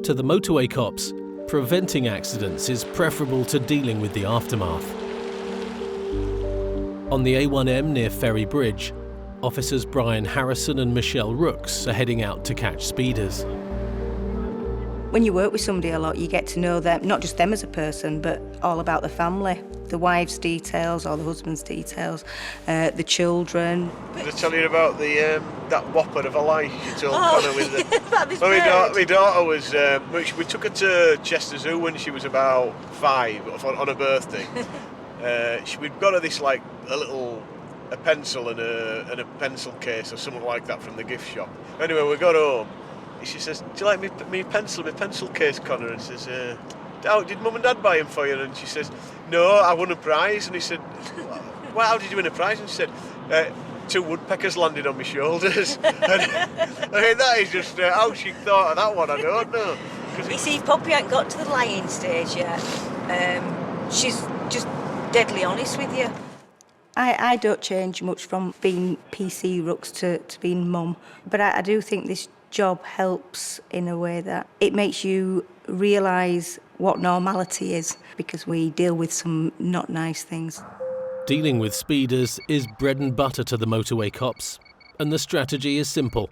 To the motorway cops, preventing accidents is preferable to dealing with the aftermath. On the A1M near Ferry Bridge, officers Brian Harrison and Michelle Rooks are heading out to catch speeders. When you work with somebody a lot, you get to know them, not just them as a person, but all about the family. The wife's details or the husband's details, the children. Did I tell you about that whopper of a lie you told Connor with the... about this my daughter was... we took her to Chester Zoo when she was about 5 on her birthday. We'd got her this, like, a pencil and a pencil case or something like that from the gift shop. Anyway, we got home. She says, "Do you like my pencil case, Connor?" And says, "Oh, did Mum and Dad buy him for you?" And she says, "No, I won a prize." And he said, "Well, how did you win a prize?" And she said, 2 woodpeckers landed on my shoulders. And I mean, that is just how she thought of that one, I don't know. You see, Poppy ain't got to the lying stage yet. She's just deadly honest with you. I don't change much from being PC Rooks to being mum, but I do think this job helps in a way that it makes you realise what normality is, because we deal with some not nice things. Dealing with speeders is bread and butter to the motorway cops, and the strategy is simple: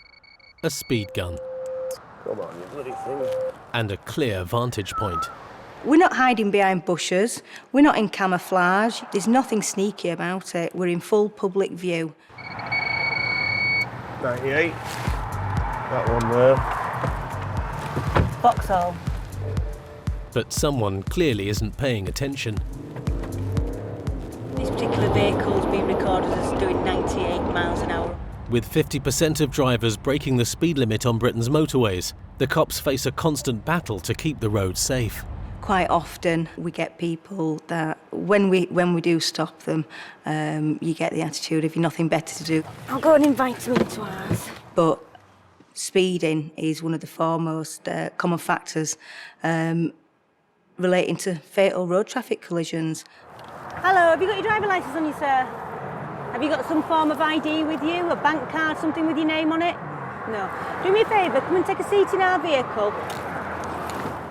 a speed gun. Come on, you bloody thing. And a clear vantage point. We're not hiding behind bushes, we're not in camouflage, there's nothing sneaky about it, we're in full public view. 98. That one there. Vauxhall. But someone clearly isn't paying attention. This particular vehicle's been recorded as doing 98 miles an hour. With 50% of drivers breaking the speed limit on Britain's motorways, the cops face a constant battle to keep the roads safe. Quite often we get people that when we do stop them, you get the attitude, if you've nothing better to do, I'll go and invite them into ours. But speeding is one of the foremost common factors relating to fatal road traffic collisions. Hello, have you got your driving licence on you, sir? Have you got some form of ID with you, a bank card, something with your name on it? No. Do me a favour, come and take a seat in our vehicle.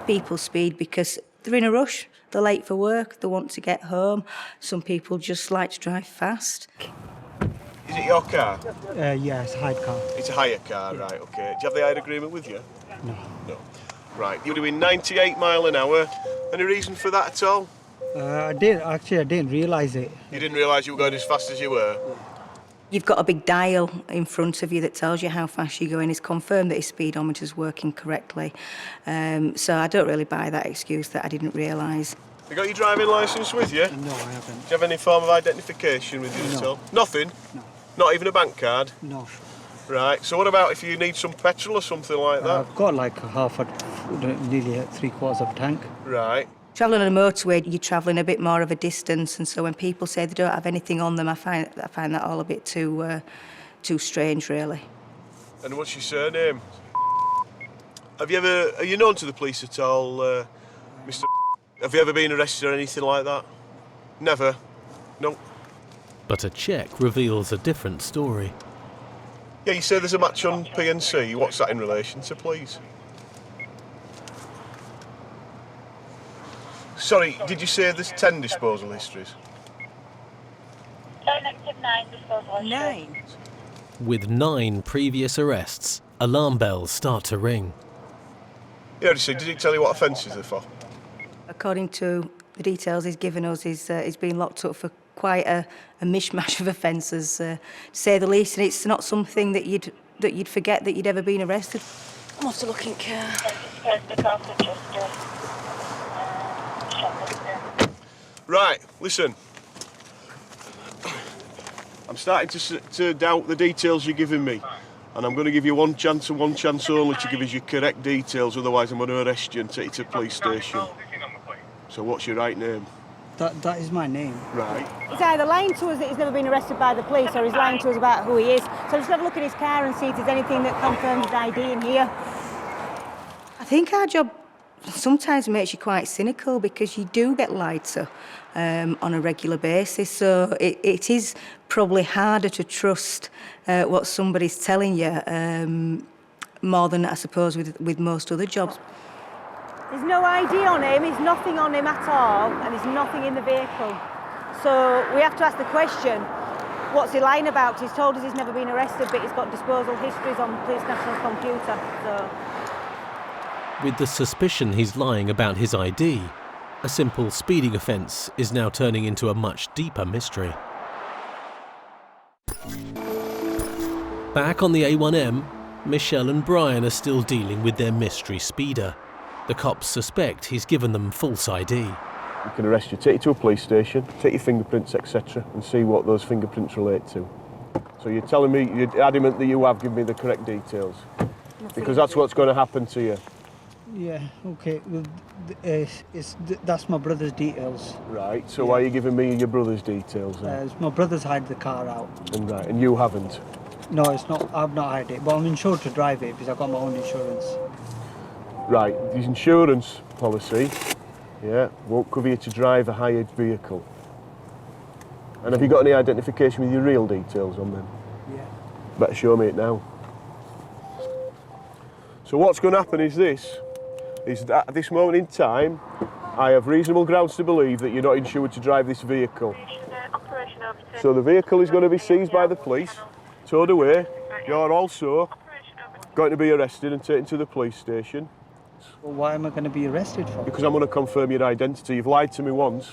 People speed because they're in a rush, they're late for work, they want to get home. Some people just like to drive fast. Is it your car? Yeah, it's a hired car. It's a hire car, right, OK. Do you have the hire agreement with you? No. No. Right, you're doing 98 mile an hour. Any reason for that at all? I didn't realise it. You didn't realise you were going as fast as you were? You've got a big dial in front of you that tells you how fast you're going. It's confirmed that your speedometer's working correctly. So I don't really buy that excuse that I didn't realise. You got your driving licence with you? No, I haven't. Do you have any form of identification with you at all? Nothing? No. Not even a bank card? No. Right, so what about if you need some petrol or something like that? I've got like nearly 3/4 of a tank. Right. Travelling on a motorway, you're travelling a bit more of a distance, and so when people say they don't have anything on them, I find that all a bit too strange, really. And what's your surname? Are you known to the police at all, Mr. Have you ever been arrested or anything like that? Never? No? But a check reveals a different story. Yeah, you say there's a match on PNC. What's that in relation to, please? Sorry, did you say there's 10 disposal histories? Active 9 disposal history. 9? With 9 previous arrests, alarm bells start to ring. Yeah, did he tell you what offences they're for? According to the details he's given us, he's been locked up for quite a mishmash of offences, to say the least, and it's not something that you'd forget that you'd ever been arrested. I'm off to look in care. Right, listen. I'm starting to doubt the details you're giving me. And I'm going to give you one chance and one chance only to give us your correct details, otherwise I'm going to arrest you and take you to the police station. So what's your right name? That is my name. Right. He's either lying to us that he's never been arrested by the police, or he's lying to us about who he is. So just have a look at his car and see if there's anything that confirms his ID in here. I think our job sometimes makes you quite cynical, because you do get lied to on a regular basis. So it is probably harder to trust what somebody's telling you more than, I suppose, with most other jobs. There's no ID on him, there's nothing on him at all, and there's nothing in the vehicle. So we have to ask the question, what's he lying about? 'Cause he's told us he's never been arrested, but he's got disposal histories on Police National computer. So. With the suspicion he's lying about his ID, a simple speeding offence is now turning into a much deeper mystery. Back on the A1M, Michelle and Brian are still dealing with their mystery speeder. The cops suspect he's given them false ID. We can arrest you, take you to a police station, take your fingerprints, etc., and see what those fingerprints relate to. So you're telling me, you're adamant that you have given me the correct details? Because that's what's going to happen to you. Yeah, okay. Well, that's my brother's details. Right, so why are you giving me your brother's details then? My brother's hired the car out. And you haven't? No, it's not. I've not hired it, but I'm insured to drive it because I've got my own insurance. Right, the insurance policy, yeah, won't cover you to drive a hired vehicle. And have you got any identification with your real details on them? Yeah. Better show me it now. So what's going to happen is that at this moment in time, I have reasonable grounds to believe that you're not insured to drive this vehicle. So the vehicle is going to be seized by the police, towed away. You're also going to be arrested and taken to the police station. Well, why am I going to be arrested for? Because I'm going to confirm your identity. You've lied to me once.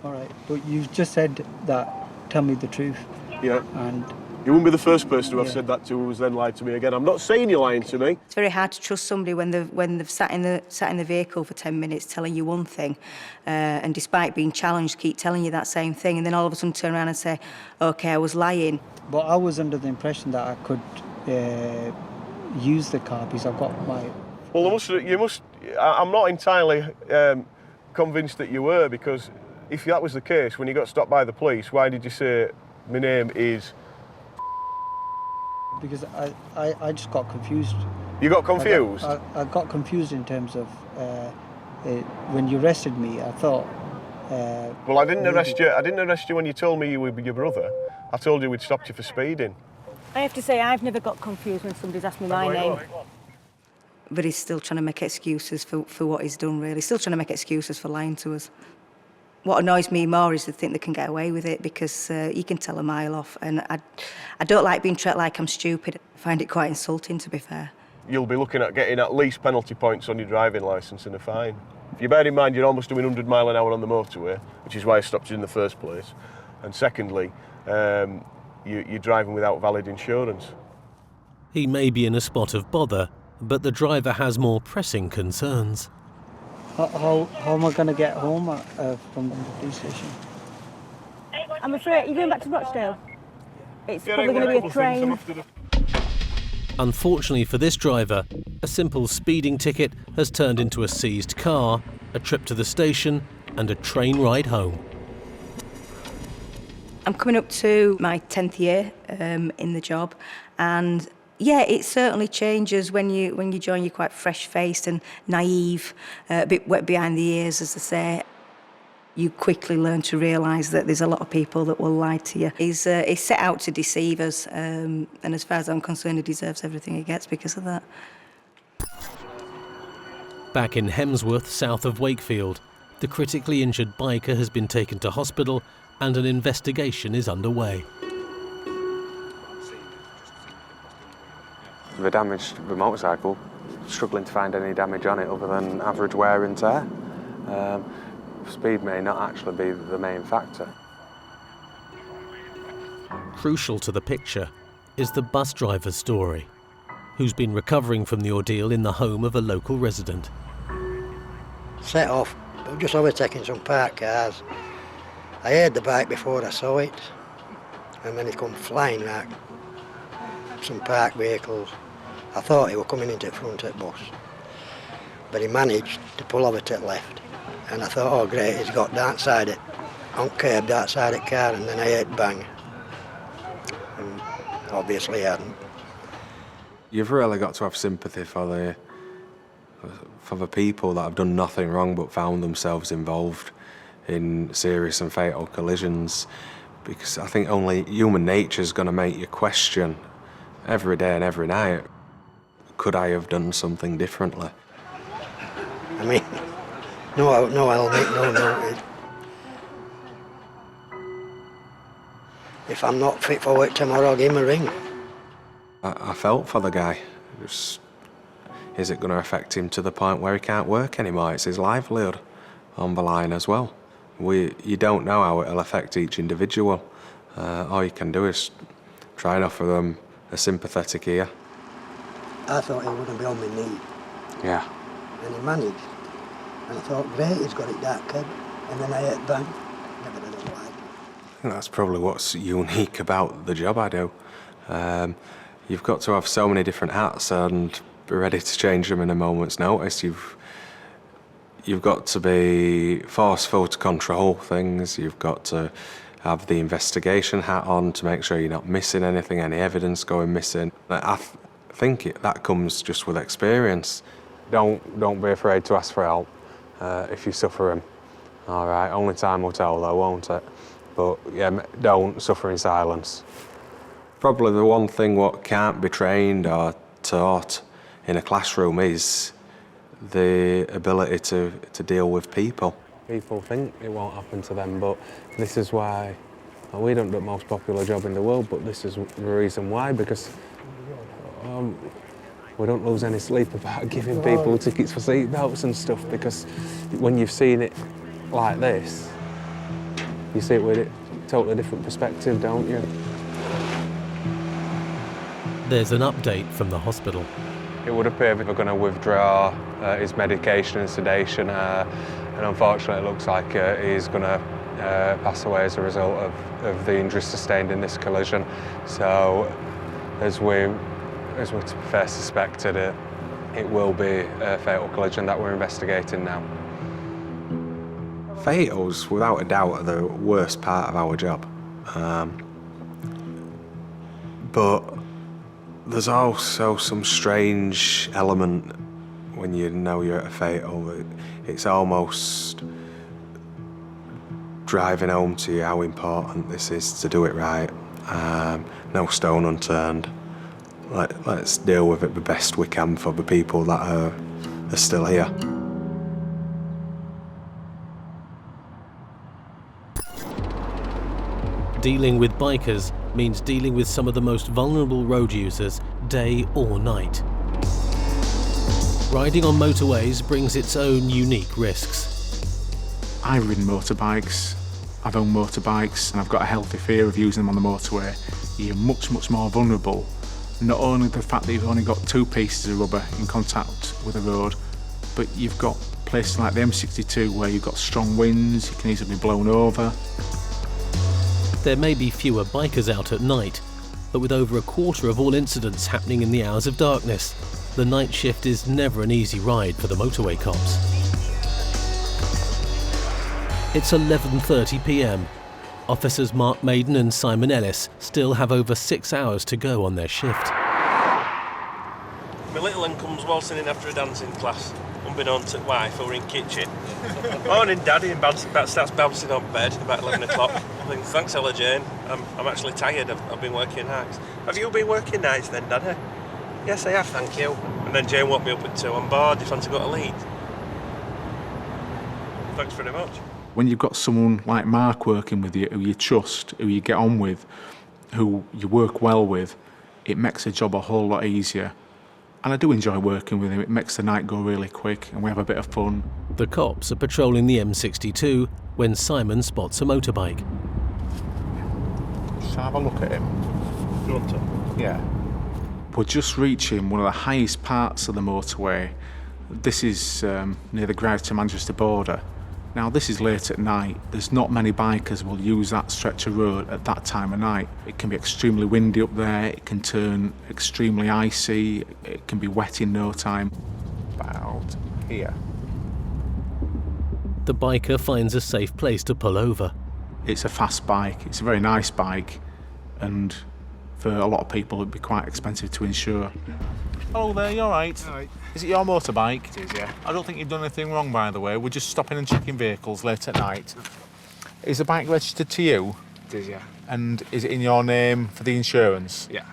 All right, but you've just said that, tell me the truth. Yeah. And you wouldn't be the first person who I've said that to who has then lied to me again. I'm not saying you're lying to me. It's very hard to trust somebody when they've sat in the vehicle for 10 minutes telling you one thing, and despite being challenged, keep telling you that same thing, and then all of a sudden turn around and say, "Okay, I was lying." But I was under the impression that I could use the car because I've got my. Well, you must. I'm not entirely convinced that you were, because if that was the case, when you got stopped by the police, why did you say my name is? Because I just got confused. You got confused? I got confused in terms of when you arrested me. I thought. Well, I didn't arrest you. I didn't arrest you when you told me you were your brother. I told you we'd stopped you for speeding. I have to say, I've never got confused when somebody's asked me my name. But he's still trying to make excuses for what he's done, really. He's still trying to make excuses for lying to us. What annoys me more is to think they can get away with it, because you can tell a mile off, and I don't like being treated like I'm stupid. I find it quite insulting, to be fair. You'll be looking at getting at least penalty points on your driving licence and a fine. If you bear in mind you're almost doing 100 mile an hour on the motorway, which is why I stopped you in the first place, and secondly, you're driving without valid insurance. He may be in a spot of bother, but the driver has more pressing concerns. How am I going to get home from the police station? I'm afraid, you're going back to Rochdale? It's probably going to be a train. Unfortunately for this driver, a simple speeding ticket has turned into a seized car, a trip to the station, and a train ride home. I'm coming up to my 10th year in the job, and yeah, it certainly changes when you join. You're quite fresh-faced and naive, a bit wet behind the ears, as they say. You quickly learn to realise that there's a lot of people that will lie to you. He's set out to deceive us, and as far as I'm concerned, he deserves everything he gets because of that. Back in Hemsworth, south of Wakefield, the critically injured biker has been taken to hospital and an investigation is underway. The damage to the motorcycle, struggling to find any damage on it other than average wear and tear. Speed may not actually be the main factor. Crucial to the picture is the bus driver's story, who's been recovering from the ordeal in the home of a local resident. Set off, but just overtaking some parked cars. I heard the bike before I saw it, and then it come flying like some parked vehicles. I thought he was coming into the front of the bus, but he managed to pull over to the left, and I thought, oh great, he's got that side it, on curb that side of the car, and then I heard bang, and obviously he hadn't. You've really got to have sympathy for the people that have done nothing wrong but found themselves involved in serious and fatal collisions, because I think only human nature is going to make you question every day and every night, could I have done something differently? I mean, no helmet, no notice. If I'm not fit for work tomorrow, I'll give him a ring. I felt for the guy. Is it going to affect him to the point where he can't work anymore? It's his livelihood on the line as well. You don't know how it'll affect each individual. All you can do is try and offer them a sympathetic ear. I thought he wouldn't be on my knee. Yeah. And he managed. And I thought, great, he's got it that kid. And then I hit bang. Never did it like. I think that's probably what's unique about the job I do. You've got to have so many different hats and be ready to change them in a moment's notice. You've got to be forceful to control things. You've got to have the investigation hat on to make sure you're not missing anything, any evidence going missing. I think that comes just with experience. Don't be afraid to ask for help if you're suffering. All right, only time will tell though, won't it? But yeah, don't suffer in silence. Probably the one thing what can't be trained or taught in a classroom is the ability to deal with people. People think it won't happen to them, but this is why we don't do the most popular job in the world, but this is the reason why, because we don't lose any sleep about giving people tickets for seatbelts and stuff, because when you've seen it like this, you see it with a totally different perspective, don't you? There's an update from the hospital. It would appear that we're going to withdraw his medication and sedation, and unfortunately it looks like he's going to pass away as a result of the injuries sustained in this collision. So, as we first suspected, it will be a fatal collision that we're investigating now. Fatals, without a doubt, are the worst part of our job. But there's also some strange element when you know you're at a fatal. It's almost driving home to you how important this is to do it right. No stone unturned. Let's deal with it the best we can for the people that are still here. Dealing with bikers means dealing with some of the most vulnerable road users, day or night. Riding on motorways brings its own unique risks. I've ridden motorbikes, I've owned motorbikes, and I've got a healthy fear of using them on the motorway. You're much more vulnerable. Not only the fact that you've only got 2 pieces of rubber in contact with the road, but you've got places like the M62 where you've got strong winds, you can easily be blown over. There may be fewer bikers out at night, but with over a quarter of all incidents happening in the hours of darkness, the night shift is never an easy ride for the motorway cops. It's 11:30 p.m. Officers Mark Maiden and Simon Ellis still have over 6 hours to go on their shift. My little one comes waltzing in after a dancing class, unbeknownst to wife or in kitchen. Morning, Daddy, and starts bouncing on bed about 11 o'clock. I think, thanks, Ella Jane. I'm actually tired. I've been working nights. Have you been working nights then, Daddy? Yes, I have, thank you. And then Jane woke me up at 2. I'm bored. Do you fancy got a lead? Thanks very much. When you've got someone like Mark working with you, who you trust, who you get on with, who you work well with, it makes the job a whole lot easier. And I do enjoy working with him. It makes the night go really quick and we have a bit of fun. The cops are patrolling the M62 when Simon spots a motorbike. Just have a look at him. You want to? Yeah. We're just reaching one of the highest parts of the motorway. This is near the Grouth to Manchester border. Now, this is late at night. There's not many bikers will use that stretch of road at that time of night. It can be extremely windy up there, it can turn extremely icy, it can be wet in no time. About here. The biker finds a safe place to pull over. It's a fast bike, it's a very nice bike, and for a lot of people it'd be quite expensive to insure. Hello there, you all right? All right. Is it your motorbike? It is, yeah. I don't think you've done anything wrong, by the way. We're just stopping and checking vehicles late at night. Is the bike registered to you? It is, yeah. And is it in your name for the insurance? Yeah.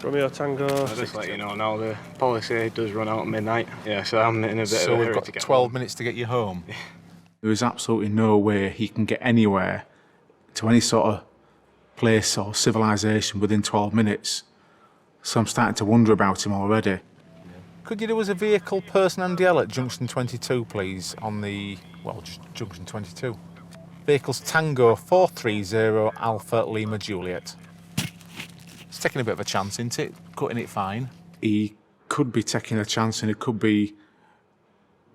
Romeo Tango. I'll just let you know now, the policy does run out at midnight. Yeah, so I'm in a bit of a So hurry we've got to get 12 home. minutes to get you home. There is absolutely no way he can get anywhere to any sort of place or civilization within 12 minutes. So I'm starting to wonder about him already. Could you do us a vehicle, person and DL at junction 22, please, on the, well, just junction 22. Vehicles Tango 430 Alpha Lima Juliet. It's taking a bit of a chance, isn't it? Cutting it fine. He could be taking a chance and it could be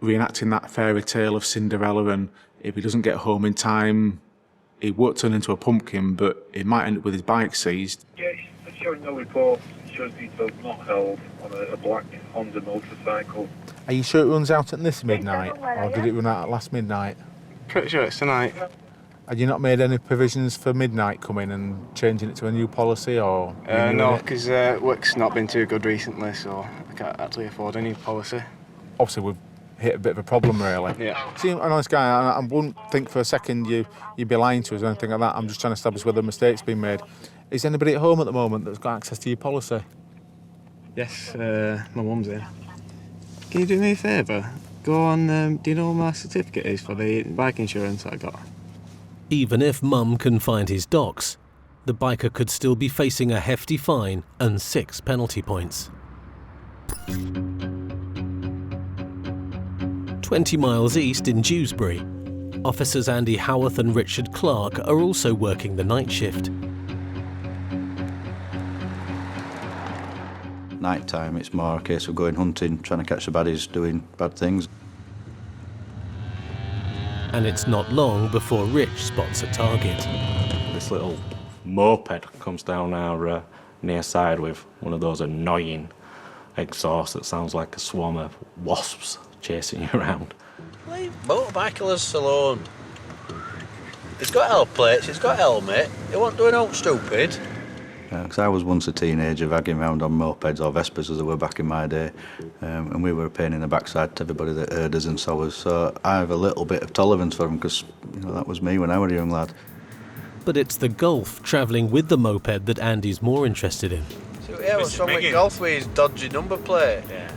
reenacting that fairy tale of Cinderella, and if he doesn't get home in time, he won't turn into a pumpkin, but he might end up with his bike seized. Yeah, it's showing no report. It shows details not held on a black Honda motorcycle. Are you sure it runs out at this midnight, or did it run out at last midnight? Pretty sure it's tonight. Had you not made any provisions for midnight coming and changing it to a new policy, or...? No, because work's not been too good recently, so I can't actually afford any policy. Obviously, we've hit a bit of a problem, really. Yeah. See, an honest guy, I wouldn't think for a second you'd be lying to us or anything like that. I'm just trying to establish whether a mistake's been made. Is anybody at home at the moment that's got access to your policy? Yes, my mum's in. Can you do me a favour? Go on, do you know what my certificate is for the bike insurance that I got? Even if Mum can find his docs, the biker could still be facing a hefty fine and 6 penalty points. 20 miles east in Dewsbury, officers Andy Howarth and Richard Clark are also working the night shift. Night time, it's more a case of going hunting, trying to catch the baddies doing bad things. And it's not long before Rich spots a target. This little moped comes down our near side with one of those annoying exhausts that sounds like a swarm of wasps chasing you around. Leave motorbikers alone. He's got L plates, he's got helmet, he wasn't doing out stupid. Because I was once a teenager vagging around on mopeds, or Vespers as they were back in my day, and we were a pain in the backside to everybody that heard us and saw us. So I have a little bit of tolerance for them, because that was me when I was a young lad. But it's the Golf travelling with the moped that Andy's more interested in. So yeah, what's wrong with Golf with his dodgy number plate? Yeah,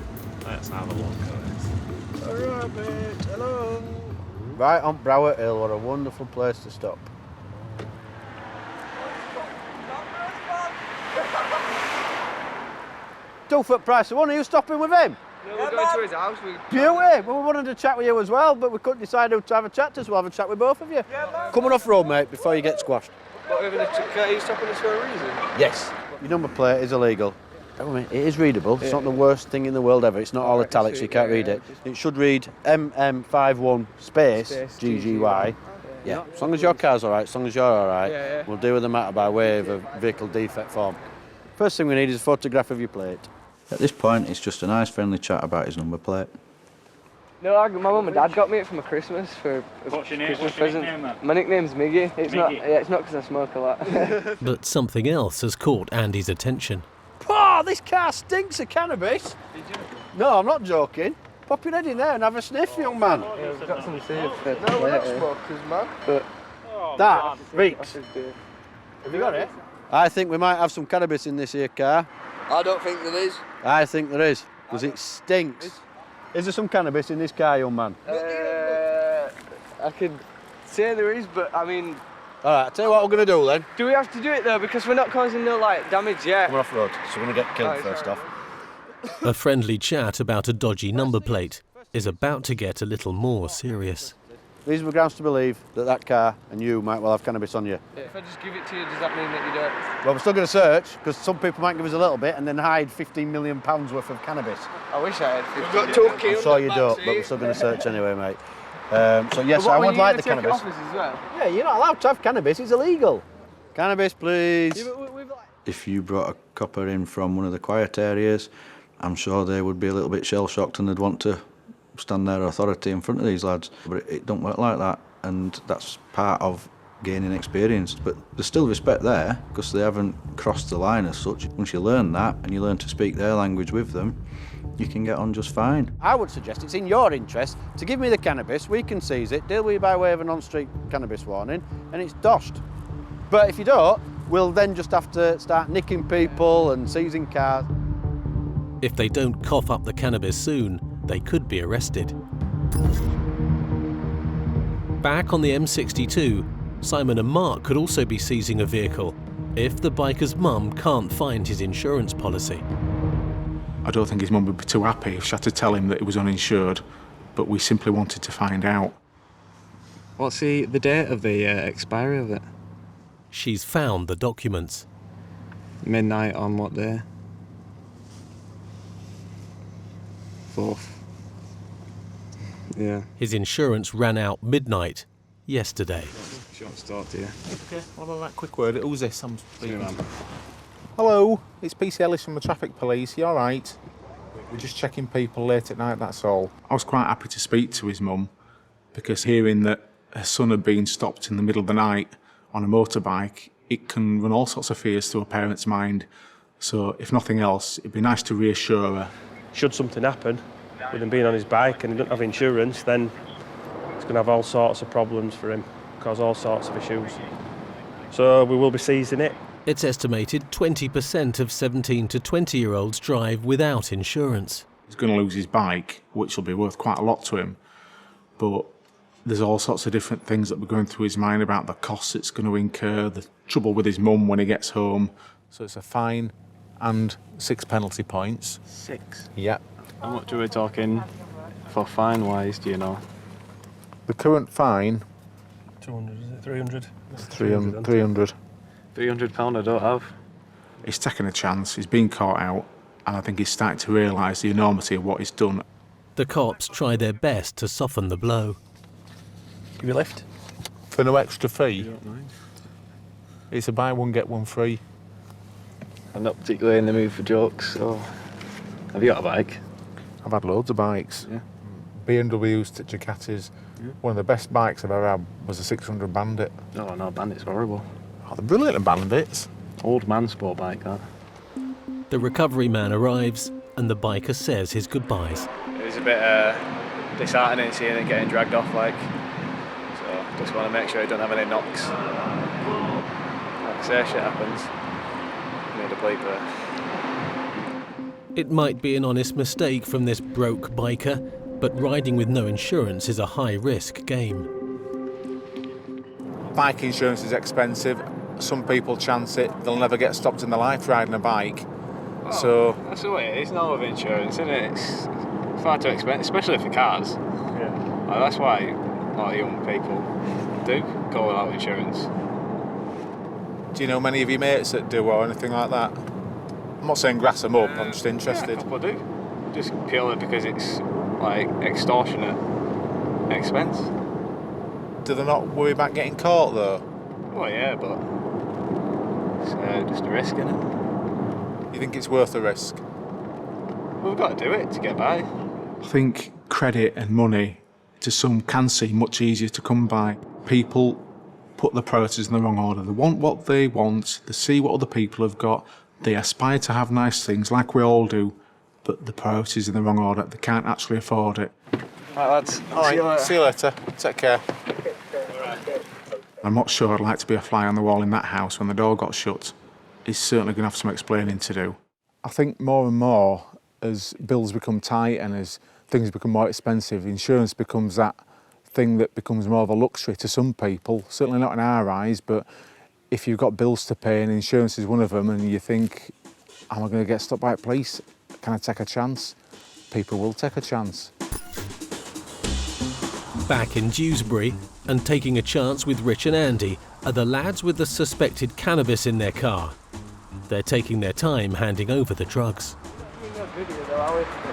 let's have a look at it. Alright mate, hello. Right on Broward Hill, what a wonderful place to stop. 2 foot price of one, are you stopping with him? No, we're going to his house. Beauty! Well, we wanted to chat with you as well, but we couldn't decide who to have a chat to, so we'll have a chat with both of you. Coming off road, mate, before you get squashed. What, are you stopping us for a reason? Yes. Your number plate is illegal. It is readable. It's not the worst thing in the world ever. It's not all italics, so you can't read it. It should read MM51 space GGY. Yeah, as long as your car's all right, as long as you're all right, we'll deal with the matter by way of a vehicle defect form. First thing we need is a photograph of your plate. At this point, it's just a nice friendly chat about his number plate. No, my mum and dad got me it for my Christmas, for a Christmas present. My nickname's Miggy. It's not because I smoke a lot. But something else has caught Andy's attention. Oh, this car stinks of cannabis. Did you? No, I'm not joking. Pop your head in there and have a sniff, young man. Yeah, we've got some saved for no, we're not smokers, man. But that reeks. Have you got it? I think we might have some cannabis in this here car. I don't think there is. I think there is, because it stinks. Is there some cannabis in this car, young man? I could say there is, but I mean... All right, I'll tell you what we're going to do then. Do we have to do it though? Because we're not causing no damage yet. We're off road, so we're going to get killed first off. A friendly chat about a dodgy number plate is about to get a little more serious. Reasonable grounds to believe that car and you might well have cannabis on you. If I just give it to you, does that mean that you don't? Well, we're still going to search, because some people might give us a little bit and then hide £15 million worth of cannabis. I wish I had 15 million. I'm sure you don't, but we're still going to search anyway, mate. So yes, I would like the cannabis. Office as well? Yeah, you're not allowed to have cannabis, it's illegal. Cannabis, please. If you brought a copper in from one of the quiet areas, I'm sure they would be a little bit shell-shocked and they'd want to stand their authority in front of these lads. But it don't work like that, and that's part of gaining experience. But there's still respect there, because they haven't crossed the line as such. Once you learn that, and you learn to speak their language with them, you can get on just fine. I would suggest it's in your interest to give me the cannabis, we can seize it, deal with you by way of a non-street cannabis warning, and it's doshed. But if you don't, we'll then just have to start nicking people and seizing cars. If they don't cough up the cannabis soon, they could be arrested. Back on the M62, Simon and Mark could also be seizing a vehicle if the biker's mum can't find his insurance policy. I don't think his mum would be too happy if she had to tell him that it was uninsured, but we simply wanted to find out. What's the date of the expiry of it? She's found the documents. Midnight on what day? 4th. Yeah. His insurance ran out midnight yesterday. She wants to talk to you. Okay, what about that quick word? Who's this? I'm speaking. Hello, it's PC Ellis from the Traffic Police. You all right? We're just checking people late at night, that's all. I was quite happy to speak to his mum, because hearing that her son had been stopped in the middle of the night on a motorbike, it can run all sorts of fears through a parent's mind. So if nothing else, it'd be nice to reassure her. Should something happen with him being on his bike and he doesn't have insurance, then it's going to have all sorts of problems for him, cause all sorts of issues. So we will be seizing it. It's estimated 20% of 17 to 20-year-olds drive without insurance. He's going to lose his bike, which will be worth quite a lot to him, but there's all sorts of different things that were going through his mind about the costs it's going to incur, the trouble with his mum when he gets home. So it's a fine and 6 penalty points. 6? Yeah. How much are we talking for fine-wise, do you know? The current fine... 200, is it? 300? It's 300. £300 I don't have. He's taken a chance, he's been caught out, and I think he's starting to realise the enormity of what he's done. The cops try their best to soften the blow. Give you a lift? For no extra fee? You don't mind. It's a buy one, get one free. I'm not particularly in the mood for jokes, so... Have you got a bike? I've had loads of bikes. Yeah. BMWs to Ducatis. Yeah. One of the best bikes I've ever had was a 600 Bandit. Oh no, Bandit's horrible. Oh, they're brilliant Bandits. Old man sport bike, that. The recovery man arrives and the biker says his goodbyes. It was a bit disheartening seeing it getting dragged off, like. So just want to make sure he don't have any knocks. Like I say, shit happens. Made a bleeper. It might be an honest mistake from this broke biker, but riding with no insurance is a high-risk game. Bike insurance is expensive. Some people chance it, they'll never get stopped in their life riding a bike. Oh, so that's the way it is now with insurance, isn't it? It's far too expensive, especially for cars. Yeah. Like, that's why a lot of young people do go without insurance. Do you know many of your mates that do or anything like that? I'm not saying grass them up, I'm just interested. Yeah, a couple do. Just purely because it's like extortionate expense. Do they not worry about getting caught though? Well, yeah, but it's just a risk, isn't it? You think it's worth the risk? Well, we've got to do it to get by. I think credit and money to some can seem much easier to come by. People put their priorities in the wrong order. They want what they want, they see what other people have got, they aspire to have nice things like we all do, but the priorities in the wrong order. They can't actually afford it. Right, lads. All right, see you later. Take care. I'm not sure I'd like to be a fly on the wall in that house when the door got shut. He's certainly going to have some explaining to do. I think more and more, as bills become tight and as things become more expensive, insurance becomes that thing that becomes more of a luxury to some people, certainly not in our eyes, but if you've got bills to pay and insurance is one of them and you think, am I going to get stopped by a police? Can I take a chance? People will take a chance. Back in Dewsbury and taking a chance with Rich and Andy are the lads with the suspected cannabis in their car. They're taking their time handing over the drugs.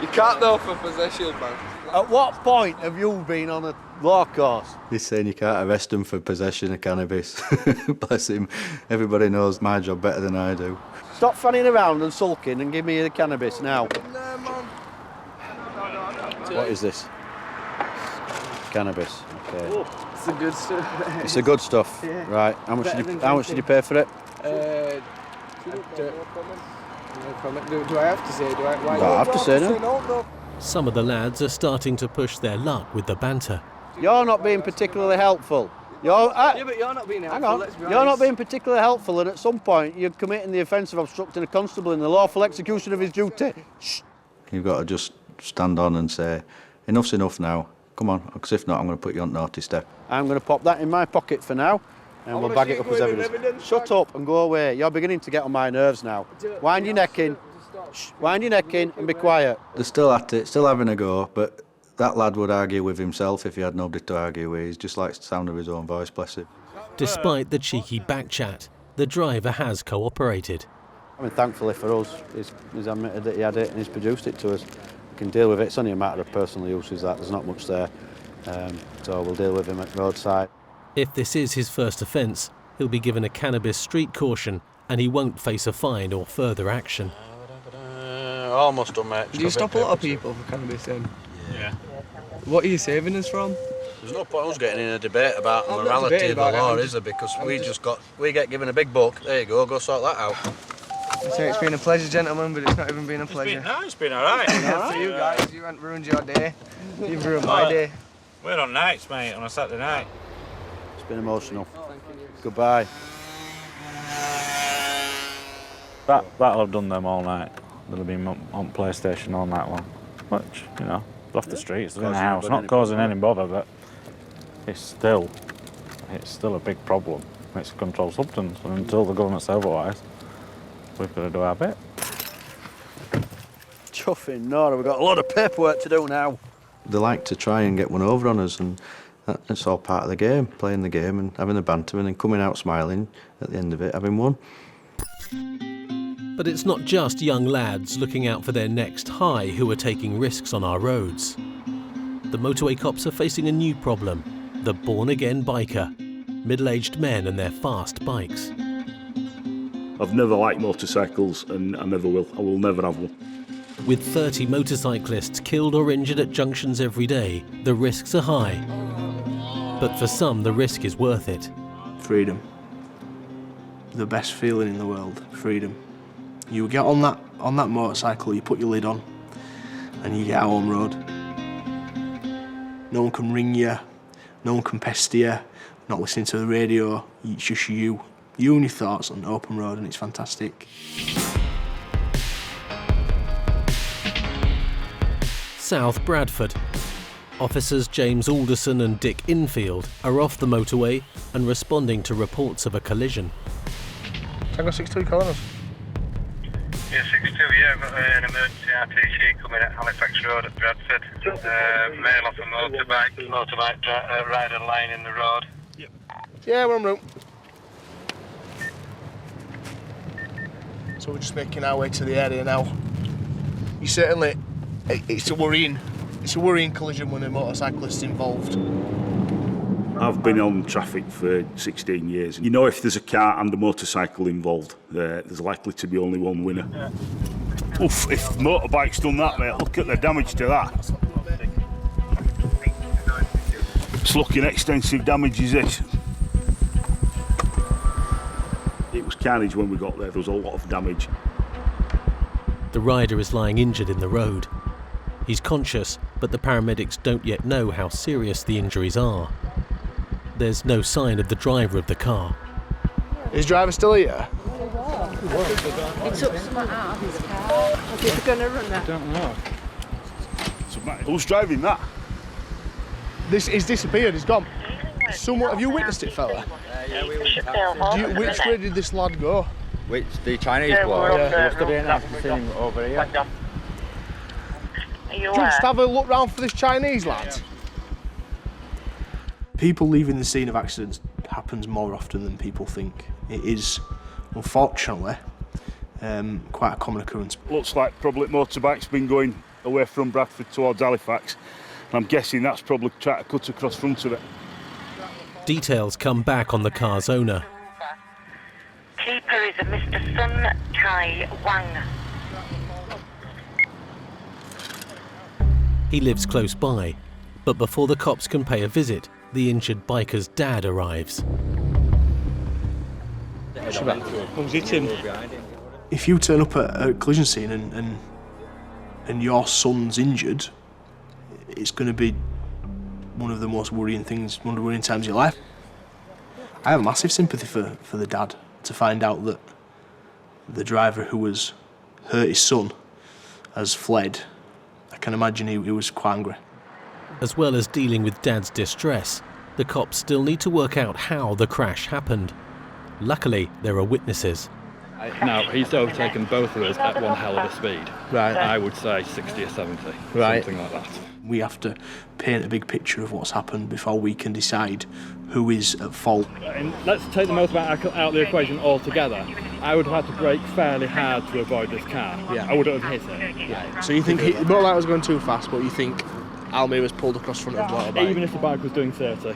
You can't know for possession, man. At what point have you been on a law course? He's saying you can't arrest him for possession of cannabis. Bless him. Everybody knows my job better than I do. Stop fanning around and sulking and give me the cannabis now. Nah, man. What is this? Cannabis. Okay. Oh, it's the good stuff. It's the good stuff. Yeah. Right. How much did you pay for it? Do I have to say? Do I? Why don't have to say no. Some of the lads are starting to push their luck with the banter. You're not being particularly helpful. But you're not being helpful. Hang on. Let's be You're honest. not being particularly helpful, and at some point you're committing the offence of obstructing a constable in the lawful execution of his duty. Shh. You've got to just stand on and say, enough's enough now. Come on, because if not, I'm going to put you on naughty step. I'm going to pop that in my pocket for now, and we'll bag it up as evidence. Shut up and go away. You're beginning to get on my nerves now. Wind your neck in. Shh. Wind your neck in and be quiet. They're still at it, still having a go, but that lad would argue with himself if he had nobody to argue with. He just likes the sound of his own voice, bless him. Despite the cheeky backchat, the driver has cooperated. I mean, thankfully for us, he's admitted that he had it and he's produced it to us. We can deal with it. It's only a matter of personal uses that. There's not much there. So we'll deal with him at roadside. If this is his first offence, he'll be given a cannabis street caution and he won't face a fine or further action. Almost done, mate. Do you stop a lot of people for cannabis then? Yeah. What are you saving us from? There's no point us getting in a debate about I'm not morality debating of the about it, law, I'm is there? Because we get given a big book. There you go sort that out. So it's been a pleasure, gentlemen, but it's not even been a pleasure. It's been all right. For you guys, you haven't ruined your day. You've ruined my day. We're on nights, mate, on a Saturday night. It's been emotional. Goodbye. That'll have done them all night. They'll have been on PlayStation all night long. Which, you know, off the streets, in the house, not causing any bother, but it's still a big problem. It's a controlled substance, and until the government says otherwise, we've got to do our bit. Chuffing Nora, we've got a lot of paperwork to do now. They like to try and get one over on us, and that's all part of the game, playing the game and having the banter and then coming out smiling at the end of it, having won. But it's not just young lads looking out for their next high who are taking risks on our roads. The motorway cops are facing a new problem, the born-again biker, middle-aged men and their fast bikes. I've never liked motorcycles and I never will. I will never have one. With 30 motorcyclists killed or injured at junctions every day, the risks are high. But for some, the risk is worth it. Freedom. The best feeling in the world, freedom. You get on that motorcycle, you put your lid on, and you get out on road. No one can ring you, no one can pester you, not listening to the radio, it's just you and your thoughts on open road, and it's fantastic. South Bradford. Officers James Alderson and Dick Infield are off the motorway and responding to reports of a collision. Tango 62 calling us. Yeah, 62, yeah, I've got an emergency RTC coming at Halifax Road at Bradford. Male off a motorbike rider lying in the road. Yep. Yeah, we're en route. So we're just making our way to the area now. You certainly, it's a worrying collision when a motorcyclist's involved. I've been on traffic for 16 years. You know, if there's a car and a motorcycle involved, there's likely to be only one winner. Yeah. Oof, if motorbike's done that, mate, look at the damage to that. It's looking extensive damage, is this? It was carnage when we got there. There was a lot of damage. The rider is lying injured in the road. He's conscious, but the paramedics don't yet know how serious the injuries are. There's no sign of the driver of the car. Is driver still here? He took some out of his car. Is he going to run that? I don't know. Who's driving that? He's disappeared, he's gone. Have you witnessed it, fella? Yeah, we were. Which way did this lad go? Which, the Chinese bloke? Yeah. Must have been after seeing him over here. Just have a look round for this Chinese lad. People leaving the scene of accidents happens more often than people think. It is, unfortunately, quite a common occurrence. Looks like probably motorbike's been going away from Bradford towards Halifax. I'm guessing that's probably trying to cut across front of it. Details come back on the car's owner. Keeper is a Mr. Sun Kai Wang. He lives close by, but before the cops can pay a visit, the injured biker's dad arrives. If you turn up at a collision scene and your son's injured, it's going to be one of the most worrying things, one of the worrying times of your life. I have massive sympathy for the dad to find out that the driver who has hurt his son has fled. I can imagine he was quite angry. As well as dealing with Dad's distress, the cops still need to work out how the crash happened. Luckily, there are witnesses. Now, he's overtaken both of us at one hell of a speed. Right. I would say 60 or 70, Right. something like that. We have to paint a big picture of what's happened before we can decide who is at fault. And let's take the motorbike out of the equation altogether. I would have had to brake fairly hard to avoid this car. Yeah. I wouldn't have hit it. Yeah. So you think the motorbike was going too fast, but you think Almir was pulled across front of the motorbike? Even if the bike was doing 30.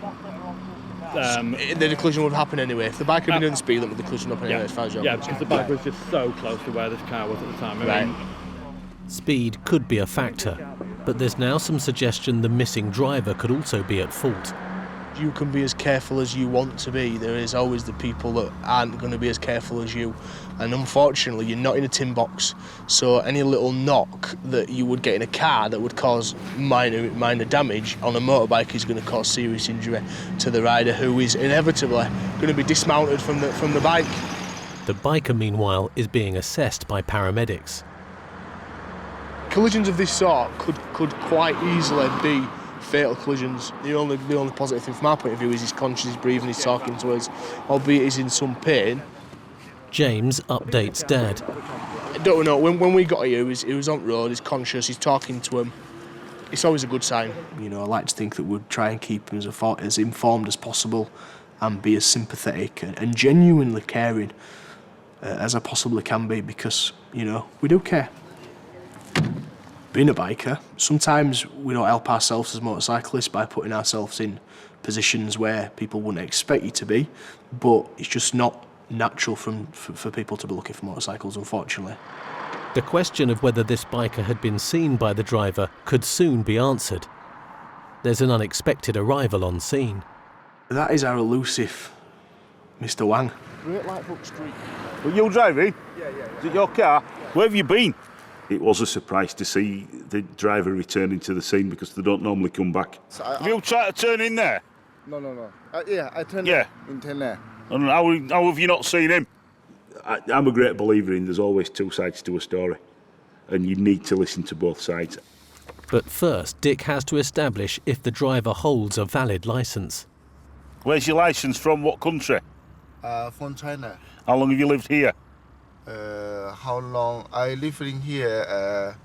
The collision would happen anyway. If the bike had been doing the speed limit, the collision would happen anyway, as far as you're because the bike was just so close to where this car was at the time. I mean, Speed could be a factor, but there's now some suggestion the missing driver could also be at fault. You can be as careful as you want to be. There is always the people that aren't going to be as careful as you. And unfortunately, you're not in a tin box. So any little knock that you would get in a car that would cause minor damage on a motorbike is going to cause serious injury to the rider, who is inevitably going to be dismounted from the bike. The biker, meanwhile, is being assessed by paramedics. Collisions of this sort could quite easily be fatal collisions. The only positive thing from our point of view is he's conscious, he's breathing, he's talking to us, albeit he's in some pain. James updates Dad. I don't know, when we got here, he was on the road, he's conscious, he's talking to him. It's always a good sign. You know, I like to think that we'd try and keep him as informed as possible and be as sympathetic and genuinely caring as I possibly can be, because, you know, we do care. Being a biker, sometimes we don't help ourselves as motorcyclists by putting ourselves in positions where people wouldn't expect you to be, but it's just not natural for people to be looking for motorcycles, unfortunately. The question of whether this biker had been seen by the driver could soon be answered. There's an unexpected arrival on scene. That is our elusive Mr. Wang. Great Lightbook Street. Well, you're driving? Yeah. Is it your car? Where have you been? It was a surprise to see the driver returning to the scene because they don't normally come back. So have you tried to turn in there? No. Yeah, I turned in there. And how have you not seen him? I'm a great believer in there's always two sides to a story, and you need to listen to both sides. But first, Dick has to establish if the driver holds a valid licence. Where's your licence from? What country? From China. How long have you lived here? How long? I live in here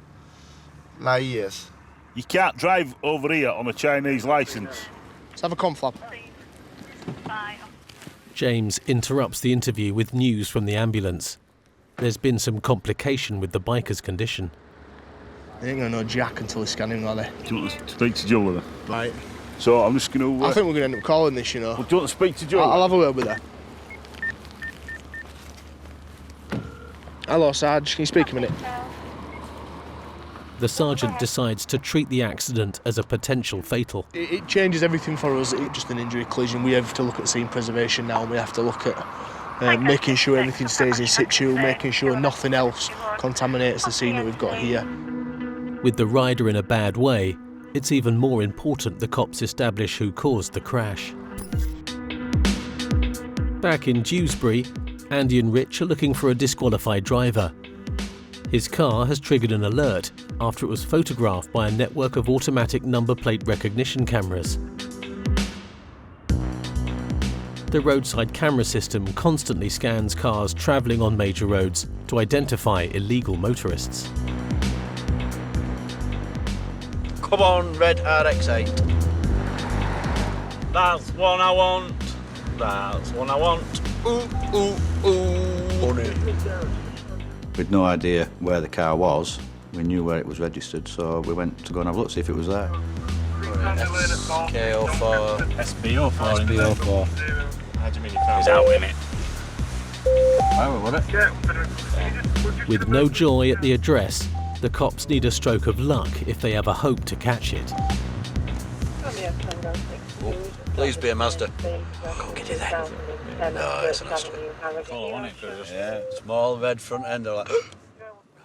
9 years. You can't drive over here on a Chinese licence. Let's have a conflab. James interrupts the interview with news from the ambulance. There's been some complication with the biker's condition. They ain't going to know Jack until they scan him, are they? Do you want to speak to Julie then? Right. So I'm just going to... I think we're going to end up calling this, you know. Well, do you want to speak to Julie? I'll have a word with her. Hello, Sarge. Can you speak a minute? The sergeant decides to treat the accident as a potential fatal. It changes everything for us. It's just an injury collision. We have to look at scene preservation now, and we have to look at making sure everything stays in situ, making sure nothing else contaminates the scene that we've got here. With the rider in a bad way, it's even more important the cops establish who caused the crash. Back in Dewsbury, Andy and Rich are looking for a disqualified driver. His car has triggered an alert after it was photographed by a network of automatic number plate recognition cameras. The roadside camera system constantly scans cars travelling on major roads to identify illegal motorists. Come on, red RX-8. That's one I want. That's one I want. Ooh, ooh, ooh. We'd no idea where the car was. We knew where it was registered, so we went to go and have a look, see if it was there. SK04. SB04. SB04. How do you mean you found out in it? Oh, was it? With no joy at the address, the cops need a stroke of luck if they ever hope to catch it. Oh, please be a Mazda. Go get it then. No, it's an Astra. Yeah, small red front end. Like...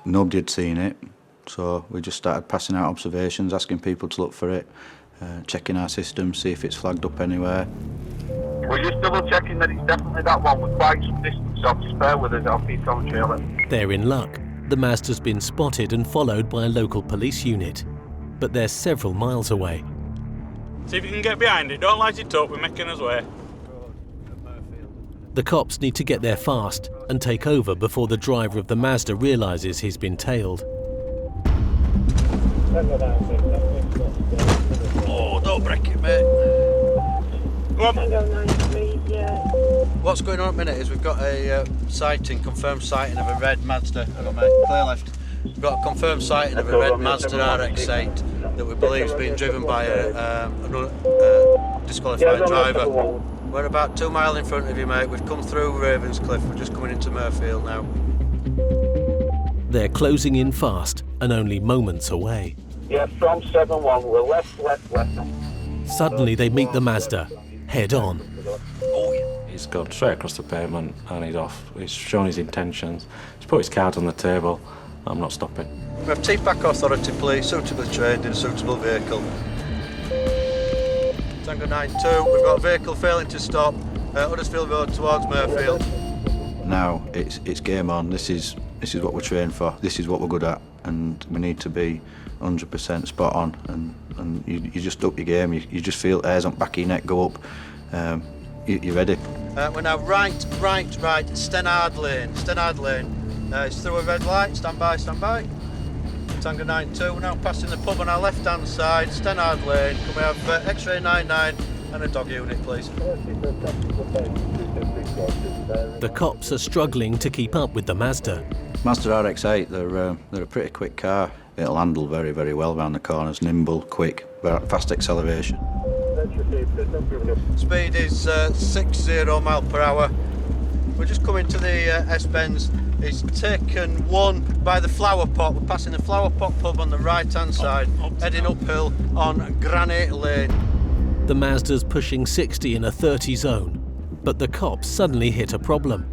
Nobody had seen it, so we just started passing out observations, asking people to look for it, checking our system, see if it's flagged up anywhere. We're just double checking that it's definitely that one. We're quite some distance off. Just bear with us. I'll keep on the trailer. They're in luck. The Mazda's been spotted and followed by a local police unit. But they're several miles away. See if you can get behind it. Don't light it up. We're making us way. The cops need to get there fast and take over before the driver of the Mazda realises he's been tailed. Oh, don't break it, mate. What's going on at the minute is we've got a confirmed sighting of a red Mazda. Hang on, mate, clear left. We've got a confirmed sighting of a red Mazda RX-8 that we believe is being driven by a disqualified driver. We're about 2 miles in front of you, mate. We've come through Ravenscliffe. We're just coming into Murfield now. They're closing in fast and only moments away. Yeah, from 7-1. We're left. Suddenly they meet the Mazda, head on. He's gone straight across the pavement and he's off. He's shown his intentions. He's put his cards on the table. I'm not stopping. We have TPAC authority, please, suitably trained in a suitable vehicle. Tango 9-2, we've got a vehicle failing to stop, Huddersfield Road towards Murfield. Now it's game on. This is what we're trained for. This is what we're good at, and we need to be 100% spot on. And you just up your game. You just feel airs on back of your neck go up. You're ready. We're now right. Stenard Lane. It's through a red light. Stand by. Tango 9-2. We're now passing the pub on our left-hand side. Stenard Lane. Can we have X-ray 99 and a dog unit, please? The cops are struggling to keep up with the Mazda. Mazda RX-8, they're a pretty quick car. It'll handle very, very well around the corners, nimble, quick, fast acceleration. Speed is 60 mile per hour. We're just coming to the S-Bends. It's taken one by the Flower Pot. We're passing the Flower Pot pub on the right-hand side, heading uphill on Granite Lane. The Mazda's pushing 60 in a 30 zone, but the cops suddenly hit a problem.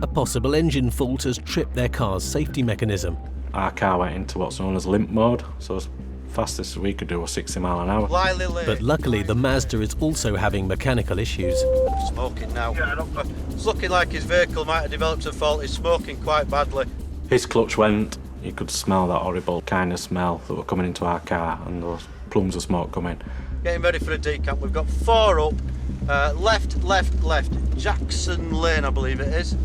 A possible engine fault has tripped their car's safety mechanism. Our car went into what's known as limp mode, so as fastest we could do was 60 miles an hour. But luckily the Mazda is also having mechanical issues. Smoking now. It's looking like his vehicle might have developed a fault. He's smoking quite badly. His clutch went. You could smell that horrible kind of smell that were coming into our car and those plumes of smoke coming. Getting ready for a decamp. We've got 4 up. Left. Jackson Lane, I believe it is.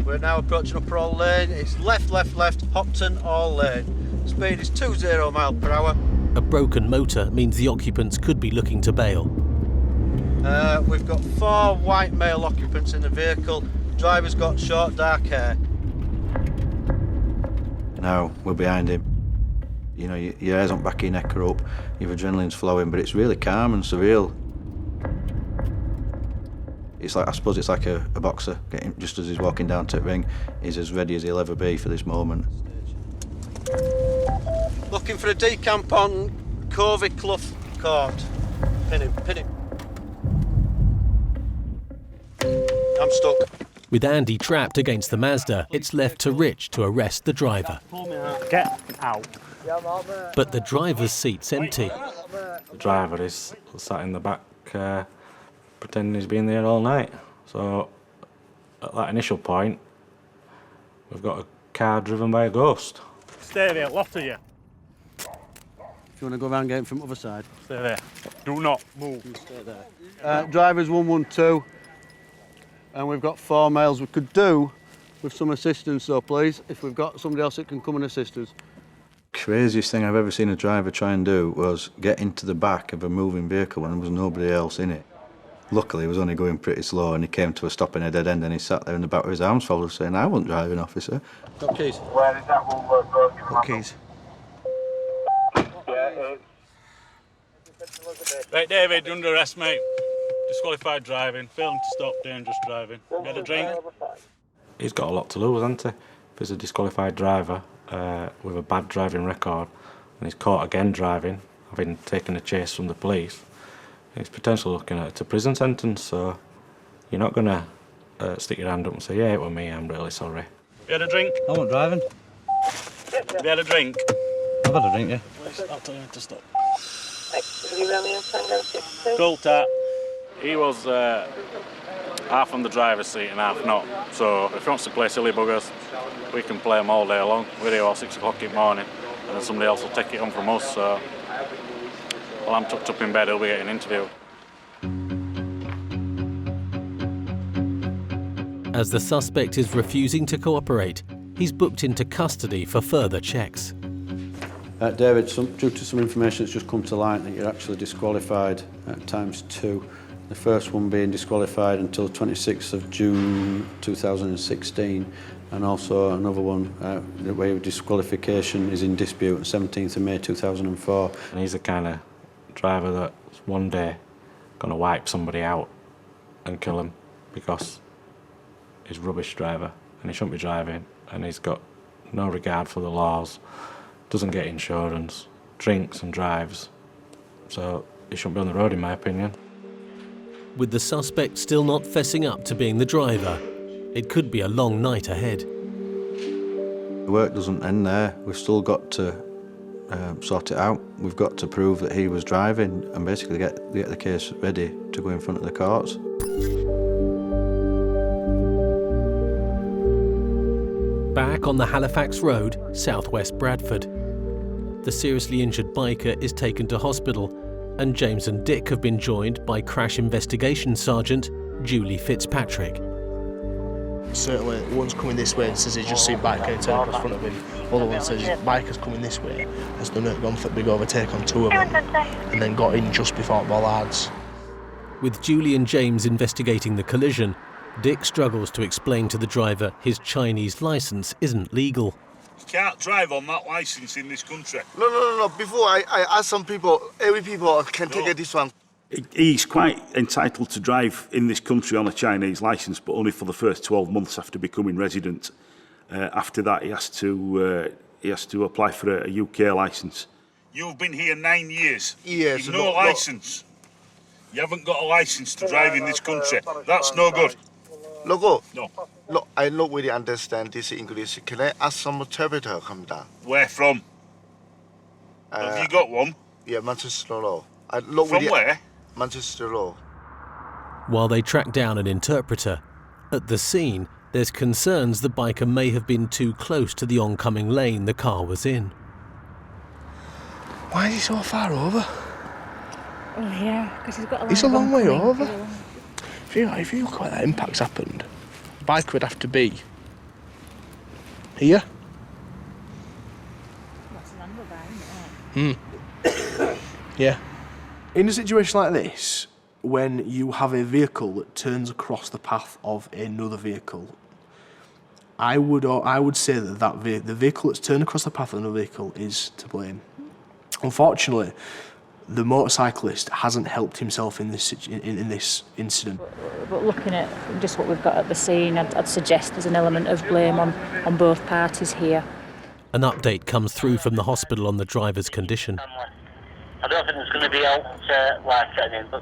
We're now approaching Upper Hall Lane. It's left. Hopton Hall Lane. Speed is 20 miles per hour. A broken motor means the occupants could be looking to bail. We've got 4 white male occupants in the vehicle. Driver's got short, dark hair. Now we're behind him. You know, your hairs on back of your neck are up, your adrenaline's flowing, but it's really calm and surreal. It's like, I suppose it's like a boxer, just as he's walking down to the ring, he's as ready as he'll ever be for this moment. Looking for a decamp on Covey Clough Court. Pin him. I'm stuck. With Andy trapped against the Mazda, it's left to Rich to arrest the driver. Get out. But the driver's seat's empty. The driver is sat in the back pretending he's been there all night. So at that initial point, we've got a car driven by a ghost. Stay there, lot of you. If you want to go around and get him from the other side. Stay there. Do not move. Stay there. Driver's 112. And we've got 4 males. We could do with some assistance though, please, if we've got somebody else that can come and assist us. Craziest thing I've ever seen a driver try and do was get into the back of a moving vehicle when there was nobody else in it. Luckily, he was only going pretty slow and he came to a stop in a dead end and he sat there in the back with his arms folded saying, "I wasn't driving, officer." Got keys? Where is that one work? Got keys. Right, David, you're under arrest, mate. Disqualified driving, failing to stop, dangerous driving. Get a drink? He's got a lot to lose, hasn't he? If he's a disqualified driver with a bad driving record and he's caught again driving, having taken a chase from the police, he's potentially looking at a prison sentence, so you're not going to stick your hand up and say, "Yeah, it was me, I'm really sorry." You had a drink? I wasn't driving. Have you had a drink? I've had a drink, yeah. I'll tell you to stop. Cool, Tat. He was half on the driver's seat and half not. So if he wants to play silly buggers, we can play them all day long. We're here all 6 o'clock in the morning, and then somebody else will take it on from us. So while I'm tucked up in bed, he'll be getting interviewed. As the suspect is refusing to cooperate, he's booked into custody for further checks. David, due to some information that's just come to light, that you're actually disqualified at ×2. The first one being disqualified until 26th of June 2016, and also another one where disqualification is in dispute on 17th of May 2004. And he's the kind of driver that's one day going to wipe somebody out and kill him because he's a rubbish driver and he shouldn't be driving, and he's got no regard for the laws, doesn't get insurance, drinks and drives. So he shouldn't be on the road, in my opinion. With the suspect still not fessing up to being the driver, it could be a long night ahead. The work doesn't end there. We've still got to sort it out. We've got to prove that he was driving and basically get the case ready to go in front of the courts. Back on the Halifax Road, southwest Bradford. The seriously injured biker is taken to hospital, and James and Dick have been joined by Crash Investigation Sergeant Julie Fitzpatrick. Certainly, one's coming this way and says he's just seen biker turn across front of him. Other one says biker's coming this way, has done gone for a big overtake on 2 of them, and then got in just before bollards. With Julie and James investigating the collision, Dick struggles to explain to the driver his Chinese licence isn't legal. You can't drive on that licence in this country. No. Before I ask some people, every people can take this one. He's quite entitled to drive in this country on a Chinese licence, but only for the first 12 months after becoming resident. After that, he has to apply for a UK licence. You've been here 9 years. Yes. You've no licence. You haven't got a licence to drive in this country. That's no good. Logo. No. Look, I don't really understand this English. Can I ask some interpreter come down? Where from? Have you got one? Yeah, Manchester Law. From where? Manchester Law. While they track down an interpreter, at the scene, there's concerns the biker may have been too close to the oncoming lane the car was in. Why is he so far over? Oh yeah, because he's got a line. He's a long way coming. over. If you look where that impact's happened, the biker would have to be here. That's an underground, isn't it? Yeah. In a situation like this, when you have a vehicle that turns across the path of another vehicle, I would say that the vehicle that's turned across the path of another vehicle is to blame. Unfortunately, the motorcyclist hasn't helped himself in this incident. But looking at just what we've got at the scene, I'd suggest there's an element of blame on both parties here. An update comes through from the hospital on the driver's condition. I don't think there's going to be out life-threatening, but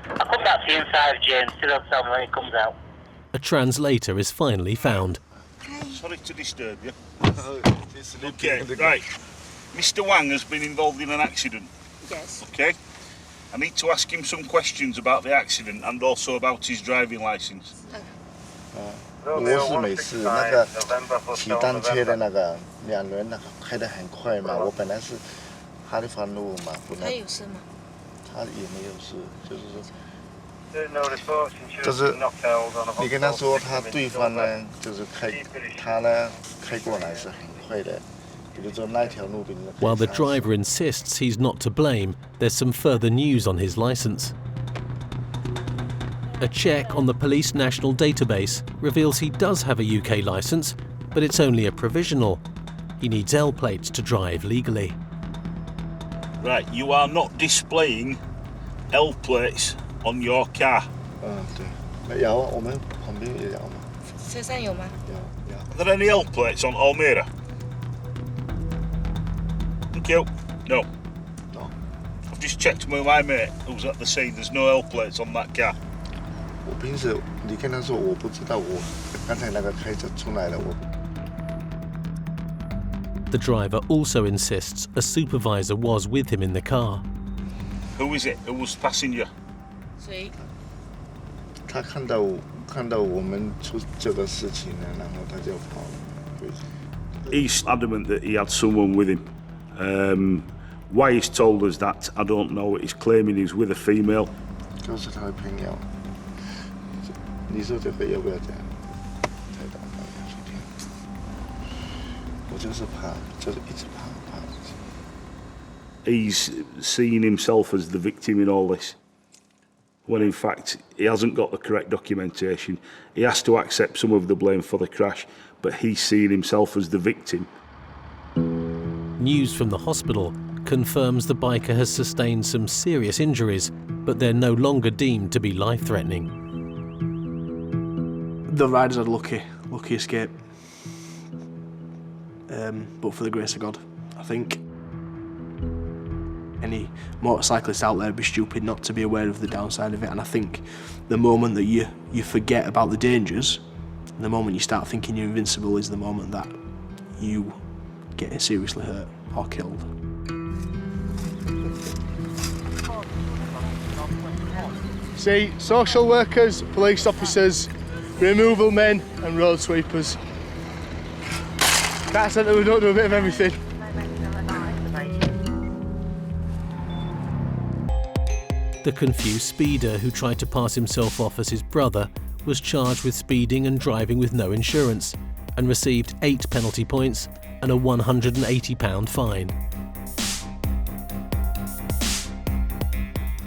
I'll come back to you in 5, James. Still tell me when he comes out. A translator is finally found. Sorry to disturb you. Okay, right. Mr. Wang has been involved in an accident. Yes. Okay? I need to ask him some questions about the accident and also about his driving licence. 我是没事，那个骑单车的那个2轮那个开得很快嘛，我本来是哈利法路嘛，不能。他有事吗？他也没有事，就是你跟他说他对方呢，就是他呢开过来是很快的。 While the driver insists he's not to blame, there's some further news on his licence. A check on the police national database reveals he does have a UK licence, but it's only a provisional. He needs L plates to drive legally. Right, you are not displaying L plates on your car. 对，有啊，我们旁边也有嘛。车上有吗？有。 Are there any L plates on Almira? Thank you. No. No. I've just checked with my mate who's at the scene. There's no L plates on that car. 我平时你跟他说我不知道，我刚才那个开车出来了，我。 The driver also insists a supervisor was with him in the car. Who is it? Who was the passenger? 谁？他看到我们出这个事情了，然后他就跑了。 He's adamant that he had someone with him. Why he's told us that, I don't know. He's claiming he's with a female. 就是他的朋友。你说这个要不要讲？太大了，昨天。我就是怕，就是一直怕。 He's seeing himself as the victim in all this, when in fact he hasn't got the correct documentation. He has to accept some of the blame for the crash, but he's seeing himself as the victim. News from the hospital confirms the biker has sustained some serious injuries, but they're no longer deemed to be life-threatening. The riders had a lucky escape. But for the grace of God, I think any motorcyclist out there would be stupid not to be aware of the downside of it. And I think the moment that you forget about the dangers, the moment you start thinking you're invincible, is the moment that you get seriously hurt or killed. See, social workers, police officers, removal men and road sweepers. That's it, we don't do a bit of everything. The confused speeder who tried to pass himself off as his brother was charged with speeding and driving with no insurance and received 8 penalty points and a £180 fine.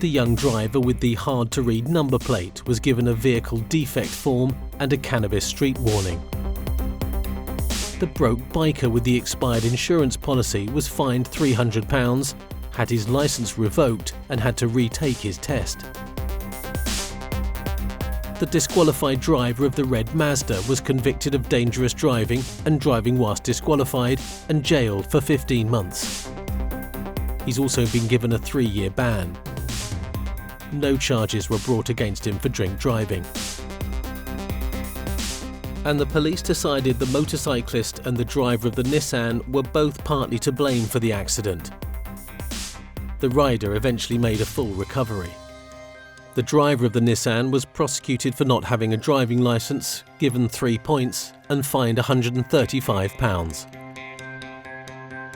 The young driver with the hard-to-read number plate was given a vehicle defect form and a cannabis street warning. The broke biker with the expired insurance policy was fined £300, had his licence revoked and had to retake his test. The disqualified driver of the red Mazda was convicted of dangerous driving and driving whilst disqualified and jailed for 15 months. He's also been given a 3-year ban. No charges were brought against him for drink driving. And the police decided the motorcyclist and the driver of the Nissan were both partly to blame for the accident. The rider eventually made a full recovery. The driver of the Nissan was prosecuted for not having a driving licence, given 3 points and fined £135.